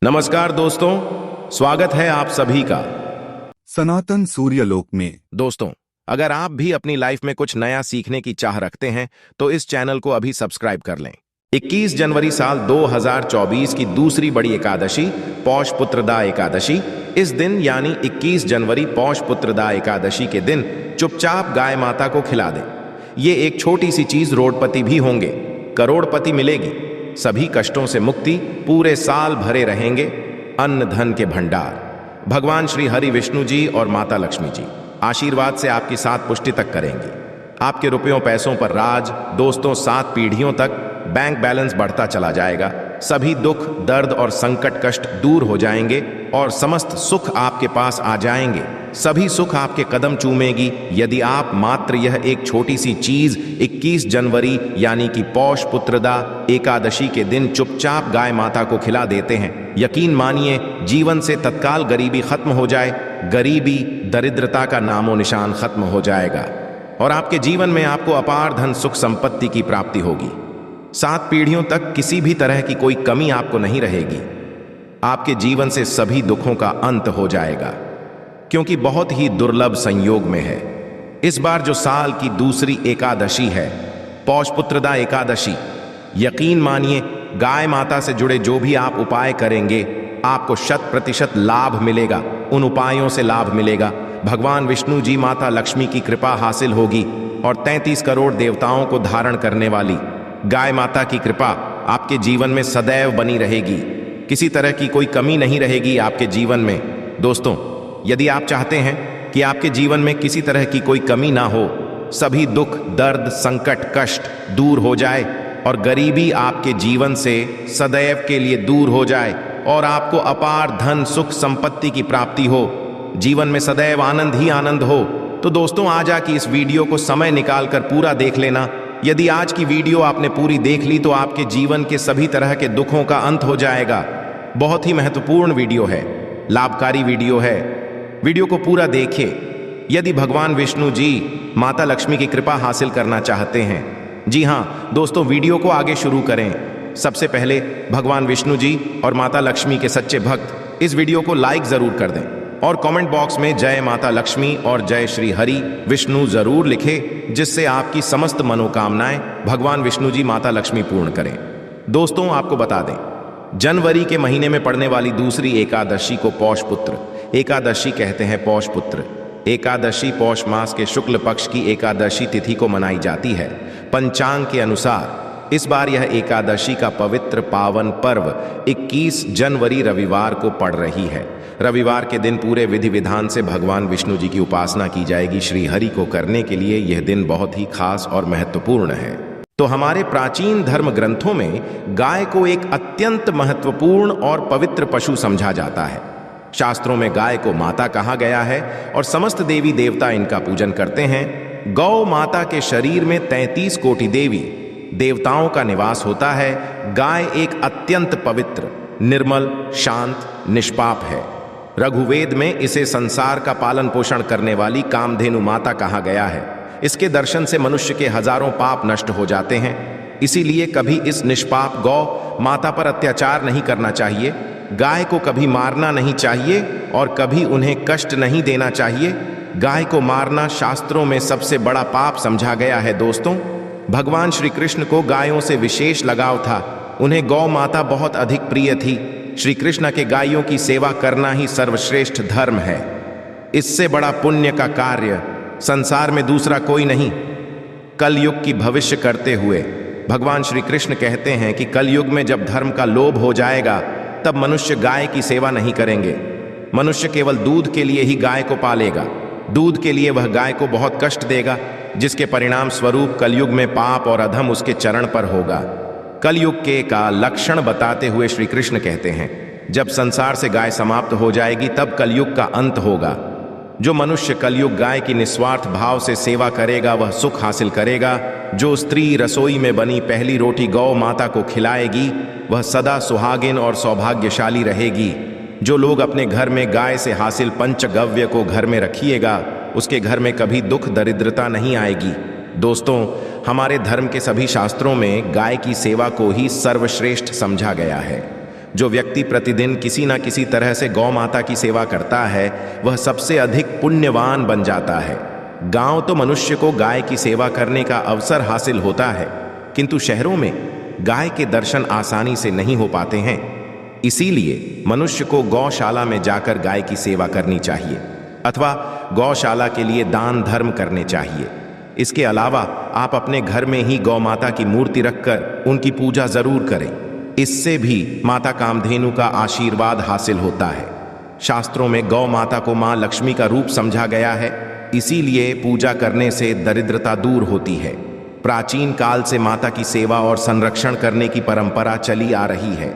नमस्कार दोस्तों, स्वागत है आप सभी का सनातन सूर्यलोक में। दोस्तों, अगर आप भी अपनी लाइफ में कुछ नया सीखने की चाह रखते हैं तो इस चैनल को अभी सब्सक्राइब कर लें। 21 जनवरी साल 2024 की दूसरी बड़ी एकादशी पौष पुत्रदा एकादशी। इस दिन यानी 21 जनवरी पौष पुत्रदा एकादशी के दिन चुपचाप गाय माता को खिला दें। ये एक छोटी सी चीज रोडपति भी होंगे, करोड़पति मिलेगी, सभी कष्टों से मुक्ति, पूरे साल भरे रहेंगे अन्न धन के भंडार। भगवान श्री हरि विष्णु जी और माता लक्ष्मी जी आशीर्वाद से आपकी 7 पुष्टि तक करेंगे। आपके रुपयों पैसों पर राज, दोस्तों 7 पीढ़ियों तक बैंक बैलेंस बढ़ता चला जाएगा। सभी दुख दर्द और संकट कष्ट दूर हो जाएंगे और समस्त सुख आपके पास आ जाएंगे। सभी सुख आपके कदम चूमेगी यदि आप मात्र यह एक छोटी सी चीज 21 जनवरी यानी कि पौष पुत्रदा एकादशी के दिन चुपचाप गाय माता को खिला देते हैं। यकीन मानिए, जीवन से तत्काल गरीबी खत्म हो जाए, गरीबी दरिद्रता का नामो निशान खत्म हो जाएगा और आपके जीवन में आपको अपार धन सुख संपत्ति की प्राप्ति होगी। 7 पीढ़ियों तक किसी भी तरह की कोई कमी आपको नहीं रहेगी। आपके जीवन से सभी दुखों का अंत हो जाएगा, क्योंकि बहुत ही दुर्लभ संयोग में है। इस बार जो साल की दूसरी एकादशी है, पौष पुत्रदा एकादशी, यकीन मानिए गाय माता से जुड़े जो भी आप उपाय करेंगे आपको 100% लाभ मिलेगा। उन उपायों से लाभ मिलेगा, भगवान विष्णु जी माता लक्ष्मी की कृपा हासिल होगी और 33 करोड़ देवताओं को धारण करने वाली गाय माता की कृपा आपके जीवन में सदैव बनी रहेगी। किसी तरह की कोई कमी नहीं रहेगी आपके जीवन में। दोस्तों, यदि आप चाहते हैं कि आपके जीवन में किसी तरह की कोई कमी ना हो, सभी दुख दर्द संकट कष्ट दूर हो जाए और गरीबी आपके जीवन से सदैव के लिए दूर हो जाए और आपको अपार धन सुख संपत्ति की प्राप्ति हो, जीवन में सदैव आनंद ही आनंद हो, तो दोस्तों आज की इस वीडियो को समय निकालकर पूरा देख लेना। यदि आज की वीडियो आपने पूरी देख ली तो आपके जीवन के सभी तरह के दुखों का अंत हो जाएगा। बहुत ही महत्वपूर्ण वीडियो है, लाभकारी वीडियो है। वीडियो को पूरा देखिए यदि भगवान विष्णु जी माता लक्ष्मी की कृपा हासिल करना चाहते हैं। जी हाँ दोस्तों, वीडियो को आगे शुरू करें। सबसे पहले भगवान विष्णु जी और माता लक्ष्मी के सच्चे भक्त इस वीडियो को लाइक जरूर कर दें और कमेंट बॉक्स में जय माता लक्ष्मी और जय श्री हरि विष्णु जरूर लिखें, जिससे आपकी समस्त मनोकामनाएं भगवान विष्णु जी माता लक्ष्मी पूर्ण करें। दोस्तों, आपको बता दें, जनवरी के महीने में पड़ने वाली दूसरी एकादशी को पौष पुत्र एकादशी कहते हैं। पौष पुत्र एकादशी पौष मास के शुक्ल पक्ष की एकादशी तिथि को मनाई जाती है। पंचांग के अनुसार इस बार यह एकादशी का पवित्र पावन पर्व 21 जनवरी रविवार को पड़ रही है। रविवार के दिन पूरे विधि विधान से भगवान विष्णु जी की उपासना की जाएगी। श्री हरि को करने के लिए यह दिन बहुत ही खास और महत्वपूर्ण है। तो हमारे प्राचीन धर्म ग्रंथों में गाय को एक अत्यंत महत्वपूर्ण और पवित्र पशु समझा जाता है। शास्त्रों में गाय को माता कहा गया है और समस्त देवी देवता इनका पूजन करते हैं। गौ माता के शरीर में 33 कोटि देवी देवताओं का निवास होता है। गाय एक अत्यंत पवित्र, निर्मल, शांत, निष्पाप है। रघुवेद में इसे संसार का पालन पोषण करने वाली कामधेनु माता कहा गया है। इसके दर्शन से मनुष्य के हजारों पाप नष्ट हो जाते हैं। इसीलिए कभी इस निष्पाप गौ माता पर अत्याचार नहीं करना चाहिए, गाय को कभी मारना नहीं चाहिए और कभी उन्हें कष्ट नहीं देना चाहिए। गाय को मारना शास्त्रों में सबसे बड़ा पाप समझा गया है। दोस्तों, भगवान श्री कृष्ण को गायों से विशेष लगाव था। उन्हें गौ माता बहुत अधिक प्रिय थी। श्री कृष्ण के गायों की सेवा करना ही सर्वश्रेष्ठ धर्म है। इससे बड़ा पुण्य का कार्य संसार में दूसरा कोई नहीं। कलयुग की भविष्य करते हुए भगवान श्री कृष्ण कहते हैं कि कलयुग में जब धर्म का लोभ हो जाएगा तब मनुष्य गाय की सेवा नहीं करेंगे। मनुष्य केवल दूध के लिए ही गाय को पालेगा। दूध के लिए वह गाय को बहुत कष्ट देगा, जिसके परिणाम स्वरूप कलयुग में पाप और अधम उसके चरण पर होगा। कलयुग के का लक्षण बताते हुए श्री कृष्ण कहते हैं, जब संसार से गाय समाप्त हो जाएगी तब कलयुग का अंत होगा। जो मनुष्य कलयुग गाय की निस्वार्थ भाव से सेवा करेगा वह सुख हासिल करेगा। जो स्त्री रसोई में बनी पहली रोटी गौ माता को खिलाएगी वह सदा सुहागिन और सौभाग्यशाली रहेगी। जो लोग अपने घर में गाय से हासिल पंचगव्य को घर में रखिएगा उसके घर में कभी दुख दरिद्रता नहीं आएगी। दोस्तों, हमारे धर्म के सभी शास्त्रों में गाय की सेवा को ही सर्वश्रेष्ठ समझा गया है। जो व्यक्ति प्रतिदिन किसी न किसी तरह से गौ माता की सेवा करता है वह सबसे अधिक पुण्यवान बन जाता है। गांव तो मनुष्य को गाय की सेवा करने का अवसर हासिल होता है, किंतु शहरों में गाय के दर्शन आसानी से नहीं हो पाते हैं। इसीलिए मनुष्य को गौशाला में जाकर गाय की सेवा करनी चाहिए अथवा गौशाला के लिए दान धर्म करने चाहिए। इसके अलावा आप अपने घर में ही गौ माता की मूर्ति रखकर उनकी पूजा जरूर करें। इससे भी माता कामधेनु का आशीर्वाद हासिल होता है। शास्त्रों में गौ माता को मां लक्ष्मी का रूप समझा गया है, इसीलिए पूजा करने से दरिद्रता दूर होती है। प्राचीन काल से माता की सेवा और संरक्षण करने की परंपरा चली आ रही है।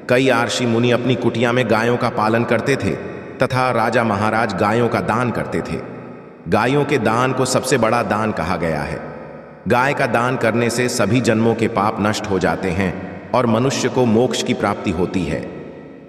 कई आर्षि मुनि अपनी कुटिया में गायों का पालन करते थे तथा राजा महाराज गायों का दान करते थे। गायों के दान को सबसे बड़ा दान कहा गया है। गाय का दान करने से सभी जन्मों के पाप नष्ट हो जाते हैं और मनुष्य को मोक्ष की प्राप्ति होती है।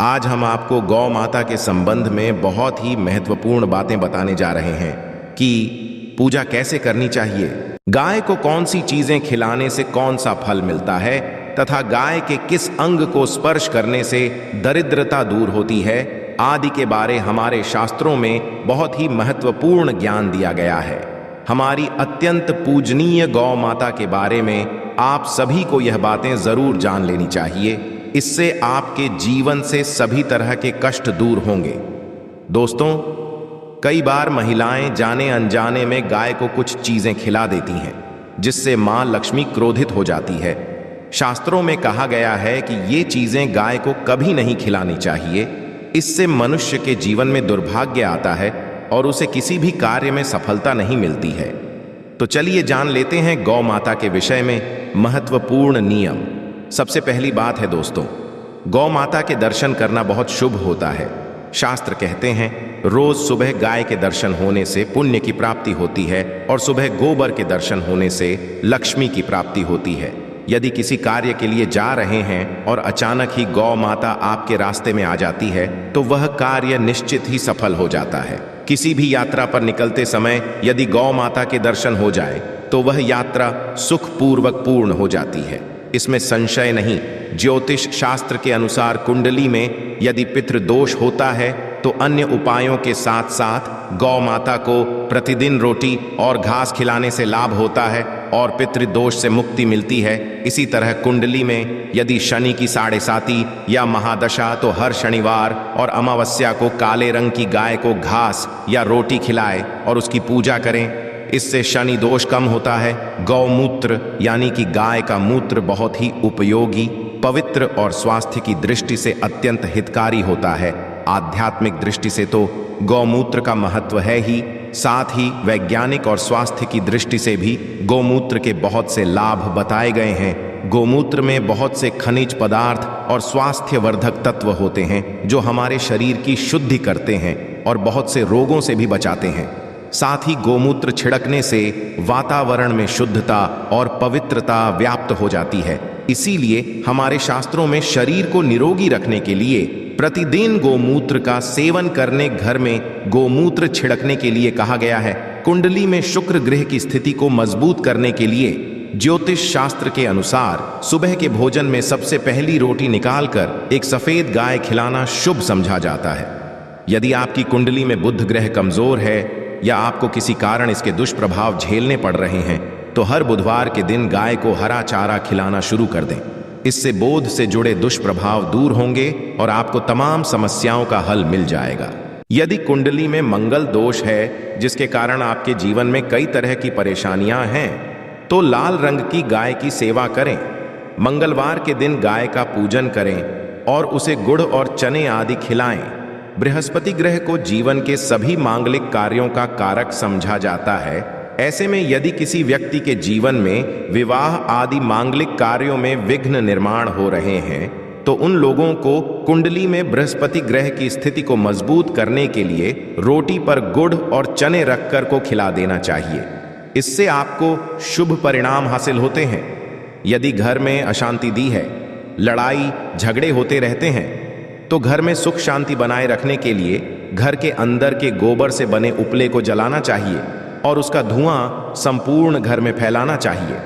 आज हम आपको गौ माता के संबंध में बहुत ही महत्वपूर्ण बातें बताने जा रहे हैं कि पूजा कैसे करनी चाहिए, गाय को कौन सी चीजें खिलाने से कौन सा फल मिलता है तथा गाय के किस अंग को स्पर्श करने से दरिद्रता दूर होती है आदि के बारे हमारे शास्त्रों में बहुत ही महत्वपूर्ण ज्ञान दिया गया है। हमारी अत्यंत पूजनीय गौ माता के बारे में आप सभी को यह बातें जरूर जान लेनी चाहिए। इससे आपके जीवन से सभी तरह के कष्ट दूर होंगे। दोस्तों, कई बार महिलाएं जाने अनजाने में गाय को कुछ चीजें खिला देती हैं, जिससे मां लक्ष्मी क्रोधित हो जाती है। शास्त्रों में कहा गया है कि ये चीजें गाय को कभी नहीं खिलानी चाहिए। इससे मनुष्य के जीवन में दुर्भाग्य आता है और उसे किसी भी कार्य में सफलता नहीं मिलती है। तो चलिए जान लेते हैं गौ माता के विषय में महत्वपूर्ण नियम। सबसे पहली बात है दोस्तों, गौ माता के दर्शन करना बहुत शुभ होता है। शास्त्र कहते हैं रोज सुबह गाय के दर्शन होने से पुण्य की प्राप्ति होती है और सुबह गोबर के दर्शन होने से लक्ष्मी की प्राप्ति होती है। यदि किसी कार्य के लिए जा रहे हैं और अचानक ही गौ माता आपके रास्ते में आ जाती है तो वह कार्य निश्चित ही सफल हो जाता है। किसी भी यात्रा पर निकलते समय यदि गौ माता के दर्शन हो जाए तो वह यात्रा सुखपूर्वक पूर्ण हो जाती है, इसमें संशय नहीं। ज्योतिष शास्त्र के अनुसार कुंडली में यदि पितृदोष होता है तो अन्य उपायों के साथ साथ गौ माता को प्रतिदिन रोटी और घास खिलाने से लाभ होता है और पितृदोष से मुक्ति मिलती है। इसी तरह कुंडली में यदि शनि की 7.5 या महादशा तो हर शनिवार और अमावस्या को काले रंग की गाय को घास या रोटी खिलाए और उसकी पूजा करें। इससे शनि दोष कम होता है। गौमूत्र यानी कि गाय का मूत्र बहुत ही उपयोगी, पवित्र और स्वास्थ्य की दृष्टि से अत्यंत हितकारी होता है। आध्यात्मिक दृष्टि से तो गौमूत्र का महत्व है ही, साथ ही वैज्ञानिक और स्वास्थ्य की दृष्टि से भी गौमूत्र के बहुत से लाभ बताए गए हैं। गौमूत्र में बहुत से खनिज पदार्थ और स्वास्थ्यवर्धक तत्व होते हैं जो हमारे शरीर की शुद्धि करते हैं और बहुत से रोगों से भी बचाते हैं। साथ ही गौमूत्र छिड़कने से वातावरण में शुद्धता और पवित्रता व्याप्त हो जाती है। इसीलिए हमारे शास्त्रों में शरीर को निरोगी रखने के लिए प्रतिदिन गौमूत्र का सेवन करने, घर में गौमूत्र छिड़कने के लिए कहा गया है। कुंडली में शुक्र ग्रह की स्थिति को मजबूत करने के लिए ज्योतिष शास्त्र के अनुसार सुबह के भोजन में सबसे पहली रोटी निकालकर एक सफेद गाय खिलाना शुभ समझा जाता है। यदि आपकी कुंडली में बुध ग्रह कमजोर है या आपको किसी कारण इसके दुष्प्रभाव झेलने पड़ रहे हैं तो हर बुधवार के दिन गाय को हरा चारा खिलाना शुरू कर दें। इससे बोध से जुड़े दुष्प्रभाव दूर होंगे और आपको तमाम समस्याओं का हल मिल जाएगा। यदि कुंडली में मंगल दोष है जिसके कारण आपके जीवन में कई तरह की परेशानियां हैं तो लाल रंग की गाय की सेवा करें। मंगलवार के दिन गाय का पूजन करें और उसे गुड़ और चने आदि खिलाएं। बृहस्पति ग्रह को जीवन के सभी मांगलिक कार्यों का कारक समझा जाता है। ऐसे में यदि किसी व्यक्ति के जीवन में विवाह आदि मांगलिक कार्यों में विघ्न निर्माण हो रहे हैं तो उन लोगों को कुंडली में बृहस्पति ग्रह की स्थिति को मजबूत करने के लिए रोटी पर गुड़ और चने रखकर को खिला देना चाहिए। इससे आपको शुभ परिणाम हासिल होते हैं। यदि घर में अशांति दी है, लड़ाई झगड़े होते रहते हैं तो घर में सुख शांति बनाए रखने के लिए घर के अंदर के गोबर से बने उपले को जलाना चाहिए और उसका धुआं संपूर्ण घर में फैलाना चाहिए।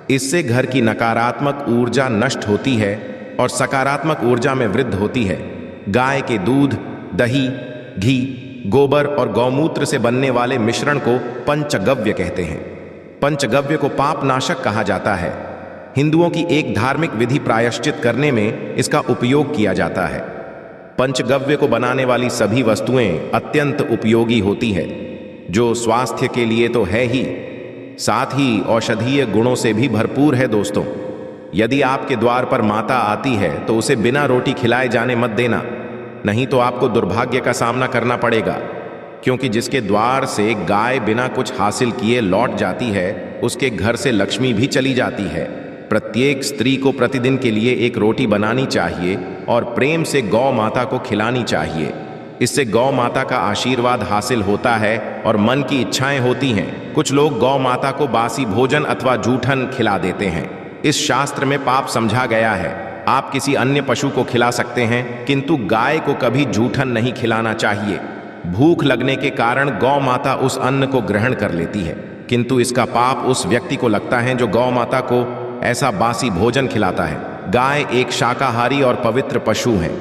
इससे घर की नकारात्मक ऊर्जा नष्ट होती है और सकारात्मक ऊर्जा में वृद्धि होती है। गाय के दूध, दही, घी, गोबर और गौमूत्र से बनने वाले मिश्रण को पंचगव्य कहते हैं। पंचगव्य को पाप नाशक कहा जाता है। हिंदुओं की एक धार्मिक विधि प्रायश्चित करने में इसका उपयोग किया जाता है। पंचगव्य को बनाने वाली सभी वस्तुएं अत्यंत उपयोगी होती है, जो स्वास्थ्य के लिए तो है ही, साथ ही औषधीय गुणों से भी भरपूर है। दोस्तों, यदि आपके द्वार पर माता आती है तो उसे बिना रोटी खिलाए जाने मत देना, नहीं तो आपको दुर्भाग्य का सामना करना पड़ेगा। क्योंकि जिसके द्वार से गाय बिना कुछ हासिल किए लौट जाती है, उसके घर से लक्ष्मी भी चली जाती है। प्रत्येक स्त्री को प्रतिदिन के लिए एक रोटी बनानी चाहिए और प्रेम से गौ माता को खिलानी चाहिए। इससे गौ माता का आशीर्वाद हासिल होता है और मन की इच्छाएं होती हैं। कुछ लोग गौ माता को बासी भोजन अथवा जूठन खिला देते हैं। इस शास्त्र में पाप समझा गया है। आप किसी अन्य पशु को खिला सकते हैं, किंतु गाय को कभी जूठन नहीं खिलाना चाहिए। भूख लगने के कारण गौ माता उस अन्न को ग्रहण कर लेती है, किंतु इसका पाप उस व्यक्ति को लगता है जो गौ माता को ऐसा बासी भोजन खिलाता है। गाय एक शाकाहारी और पवित्र पशु है,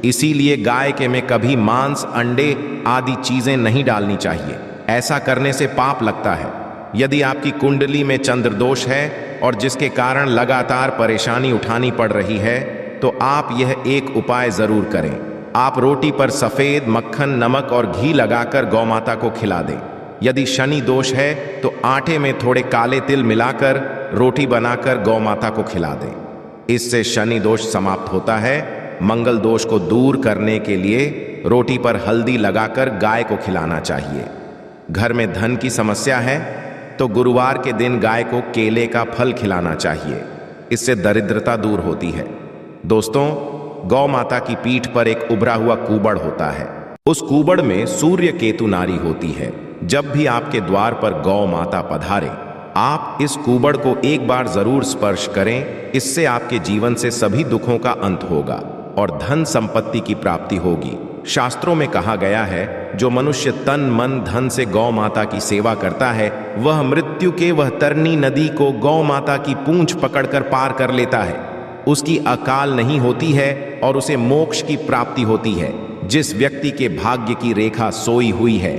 इसीलिए गाय के में कभी मांस, अंडे आदि चीजें नहीं डालनी चाहिए। ऐसा करने से पाप लगता है। यदि आपकी कुंडली में चंद्र दोष है और जिसके कारण लगातार परेशानी उठानी पड़ रही है, तो आप यह एक उपाय जरूर करें। आप रोटी पर सफेद मक्खन, नमक और घी लगाकर गौ माता को खिला दें। यदि शनि दोष है तो आटे में थोड़े काले तिल मिलाकर रोटी बनाकर गौ माता को खिला दें। इससे शनि दोष समाप्त होता है। मंगल दोष को दूर करने के लिए रोटी पर हल्दी लगाकर गाय को खिलाना चाहिए। घर में धन की समस्या है तो गुरुवार के दिन गाय को केले का फल खिलाना चाहिए। इससे दरिद्रता दूर होती है। दोस्तों, गौ माता की पीठ पर एक उभरा हुआ कूबड़ होता है। उस कूबड़ में सूर्य केतु नारी होती है। जब भी आपके द्वार पर गौ माता पधारे, आप इस कूबड़ को एक बार जरूर स्पर्श करें। इससे आपके जीवन से सभी दुखों का अंत होगा और धन संपत्ति की प्राप्ति होगी। शास्त्रों में कहा गया है, जो मनुष्य तन मन धन से गौ माता की सेवा करता है, वह मृत्यु के वह तरनी नदी को गौ माता की पूंछ पकड़कर पार कर लेता है। उसकी अकाल नहीं होती है और उसे मोक्ष की प्राप्ति होती है। जिस व्यक्ति के भाग्य की रेखा सोई हुई है,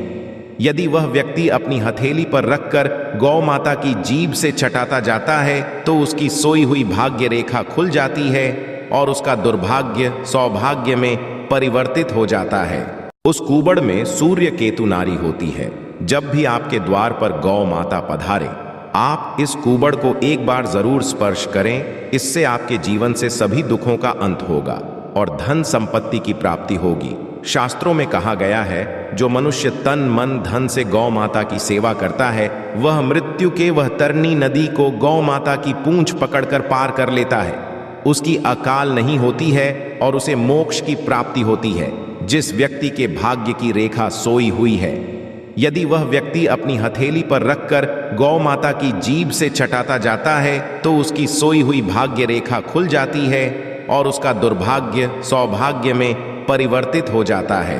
यदि वह व्यक्ति अपनी हथेली पर रखकर गौ माता की जीभ से चटाता जाता है, तो उसकी सोई हुई भाग्य रेखा खुल जाती है और उसका दुर्भाग्य सौभाग्य में परिवर्तित हो जाता है। उस कूबड़ में सूर्य केतु नारी होती है। जब भी आपके द्वार पर गौ माता पधारे, आप इस कूबड़ को एक बार जरूर स्पर्श करें। इससे आपके जीवन से सभी दुखों का अंत होगा और धन संपत्ति की प्राप्ति होगी। शास्त्रों में कहा गया है, जो मनुष्य तन मन धन से गौ माता की सेवा करता है, वह मृत्यु के वह तरनी नदी को गौ माता की पूंछ पकड़कर पार कर लेता है। उसकी अकाल नहीं होती है और उसे मोक्ष की प्राप्ति होती है। जिस व्यक्ति के भाग्य की रेखा सोई हुई है, यदि वह व्यक्ति अपनी हथेली पर रखकर गौ माता की जीभ से चटाता जाता है, तो उसकी सोई हुई भाग्य रेखा खुल जाती है और उसका दुर्भाग्य सौभाग्य में परिवर्तित हो जाता है।